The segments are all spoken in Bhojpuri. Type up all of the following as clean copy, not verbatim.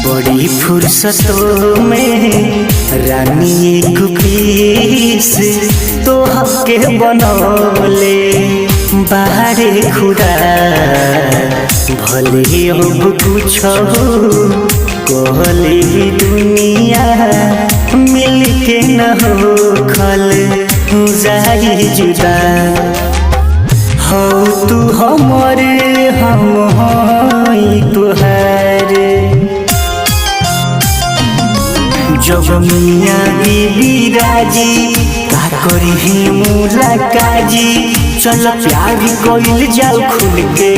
बड़ी फुर्सतों में रानी एक पीस तो हके बनौले बाहरे खुदा भले अब कुछ कहले दुनिया मिल के न हो खल जाई जुदा हो तू हमरे हम हई तुहारे जब मियाँ बीबी राजी का करी मुलाकाजी चल प्यार कोइल जाओ खुल के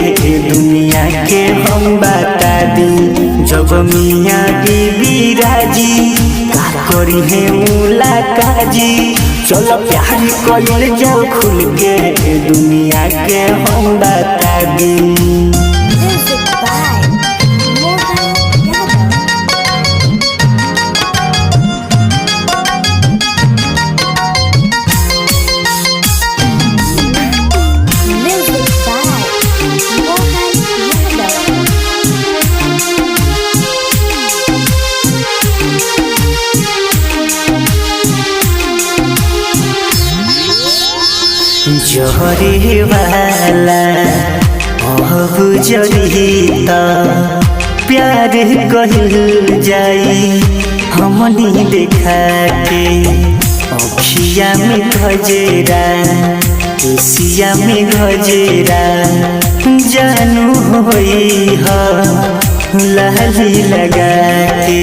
दुनिया के हम बता दी जब मियाँ बीबी राजी का करी मुलाकाजी चल प्यार कोइल जाओ खुल के दुनिया के हम बता दी। जहरे वाला अब जड़ी प्यार कहल जाई हमनी देखा के अखिया में गजेरा एसिया में गजेरा जानू होई लाली लगा के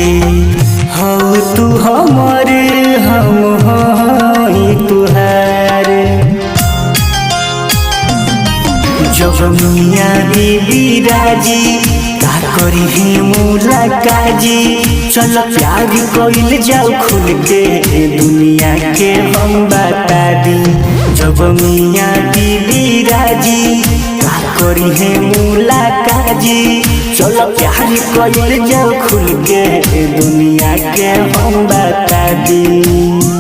हो तू हमरे हम होई तुहारे जब मियाँ बीबी राजी का करी मुलाकाजी चल प्यार कोइल जाओ खुल के दुनिया के हम बता दी जब मियाँ बीबी राजी का करी मुलाकाजी चल प्यार कोइल जाओ खुल के दुनिया के हम बता दी।